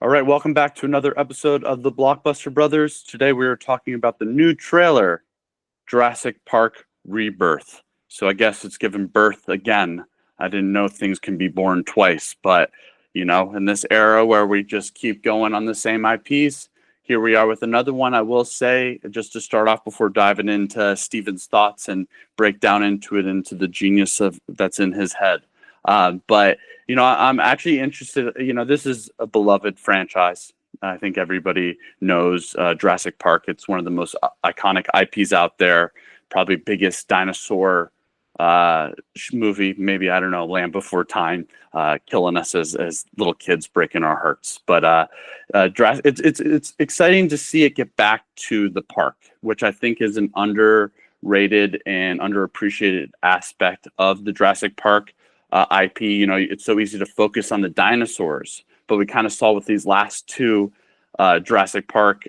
All right, welcome back to another episode of the Blockbuster Brothers. Today we are talking about the new trailer, Jurassic Park Rebirth. So I guess it's given birth again. I didn't know things can be born twice, but in this era where we just keep going on the same IPs, here we are with another one. I will say, just to start off before diving into Steven's thoughts and break down into the genius of that's in his head. But I'm actually interested. This is a beloved franchise. I think everybody knows Jurassic Park. It's one of the most iconic IPs out there. Probably biggest dinosaur movie. Maybe, I don't know, Land Before Time, killing us as little kids, breaking our hearts. But it's exciting to see it get back to the park, which I think is an underrated and underappreciated aspect of the Jurassic Park IP. It's so easy to focus on the dinosaurs, but we kind of saw with these last two Jurassic Park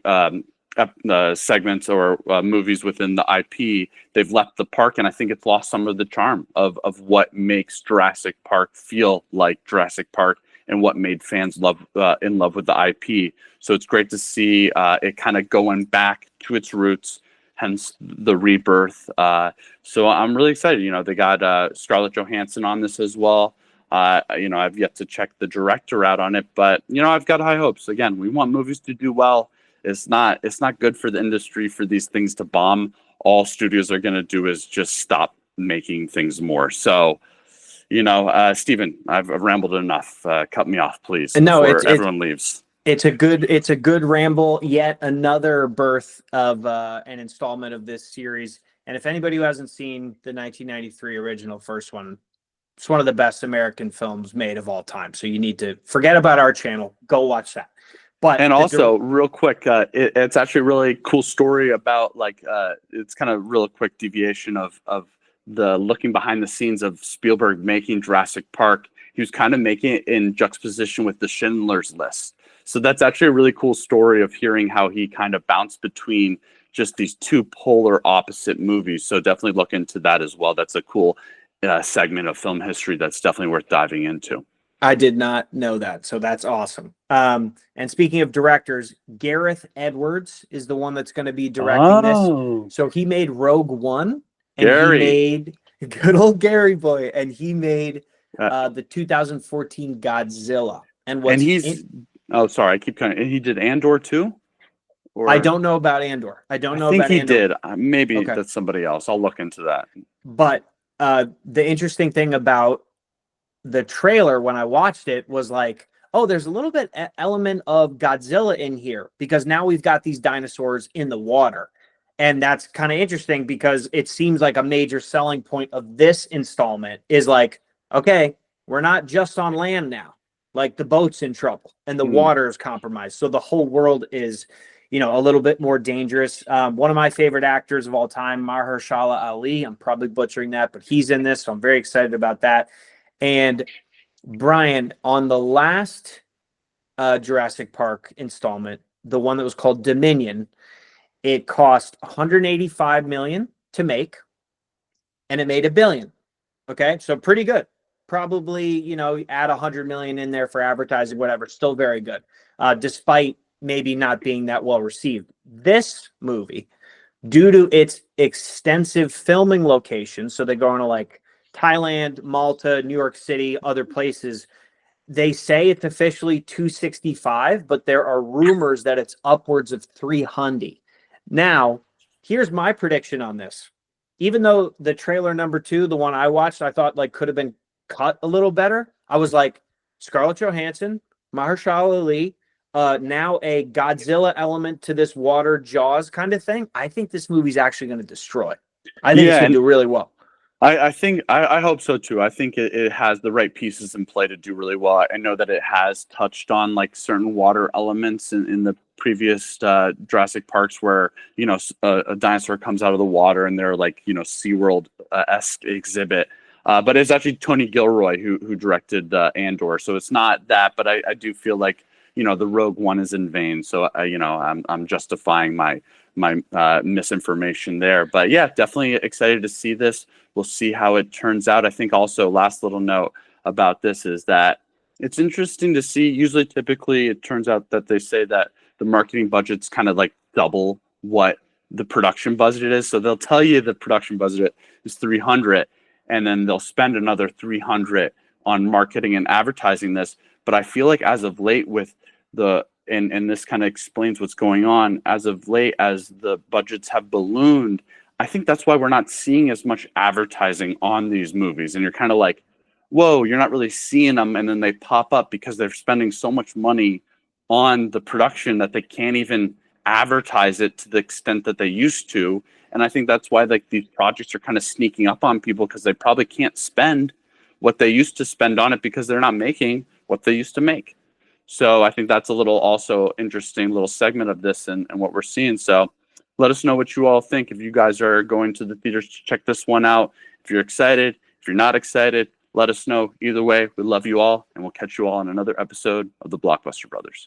segments or movies within the IP, they've left the park, and I think it's lost some of the charm of what makes Jurassic Park feel like Jurassic Park and what made fans in love with the IP. So it's great to see it kind of going back to its roots, hence the rebirth. So I'm really excited. They got Scarlett Johansson on this as well. I've yet to check the director out on it, but I've got high hopes. Again, we want movies to do well. It's not good for the industry for these things to bomb. All studios are going to do is just stop making things more. So, Steven, I've rambled enough. Cut me off, please. No, everyone leaves. It's a good ramble. Yet another birth of an installment of this series. And if anybody who hasn't seen the 1993 original first one, it's one of the best American films made of all time. So you need to forget about our channel. Go watch that. And also, real quick, it's actually a really cool story about it's kind of real quick deviation of the looking behind the scenes of Spielberg making Jurassic Park. He was kind of making it in juxtaposition with the Schindler's List. So that's actually a really cool story of hearing how he kind of bounced between just these two polar opposite movies. So definitely look into that as well. That's a cool segment of film history that's definitely worth diving into. I did not know that, so that's awesome. And speaking of directors, Gareth Edwards is the one that's going to be directing this. So he made Rogue One, and he made good old Gary boy, and he made the 2014 Godzilla. Sorry, I keep kind of. He did Andor too. Or I don't know about Andor. I think he did. Maybe that's somebody else. I'll look into that. But the interesting thing about the trailer when I watched it was like, oh, there's a little bit element of Godzilla in here because now we've got these dinosaurs in the water. And that's kind of interesting because it seems like a major selling point of this installment is like, okay, we're not just on land now. Like the boat's in trouble and the water is compromised. So the whole world is, a little bit more dangerous. One of my favorite actors of all time, Mahershala Ali. I'm probably butchering that, but he's in this. So I'm very excited about that. And Brian, on the last Jurassic Park installment, the one that was called Dominion, it cost $185 million to make, and it made $1 billion. Okay, so pretty good. Probably, add $100 million in there for advertising, whatever. Still very good, despite maybe not being that well received. This movie, due to its extensive filming locations, so they're going to Thailand, Malta, New York City, other places. They say it's officially 265, but there are rumors that it's upwards of 300. Now, here's my prediction on this. Even though the trailer number 2, the one I watched, I thought could have been cut a little better. I was like, Scarlett Johansson, Mahershala Ali, now a Godzilla element to this water Jaws kind of thing. I think this movie's actually going to destroy. I think it's going to do really well. I hope so too. I think it has the right pieces in play to do really well. I know that it has touched on certain water elements in the previous Jurassic Parks where, a dinosaur comes out of the water and they're SeaWorld-esque exhibit. But it's actually Tony Gilroy who directed Andor. So it's not that, but I do feel like, the Rogue One is in vain. So, I'm justifying my misinformation there. But yeah, definitely excited to see this. We'll see how it turns out. I think also last little note about this is that It's interesting to see. Usually, typically, it turns out that they say that the marketing budget's kind of like double what the production budget is. So they'll tell you the production budget is 300, and then they'll spend another 300 on marketing and advertising this. But I feel like as of late, with the and this kind of explains what's going on. As of late, as the budgets have ballooned, I think that's why we're not seeing as much advertising on these movies. And you're kind of like, whoa, you're not really seeing them, and then they pop up because they're spending so much money on the production that they can't even advertise it to the extent that they used to. And I think that's why like these projects are kind of sneaking up on people, because they probably can't spend what they used to spend on it because they're not making what they used to make. So I think that's a little also interesting little segment of this and what we're seeing. So let us know what you all think. If you guys are going to the theaters to check this one out, if you're excited, if you're not excited, let us know. Either way, we love you all, and we'll catch you all on another episode of the Blockbuster Brothers.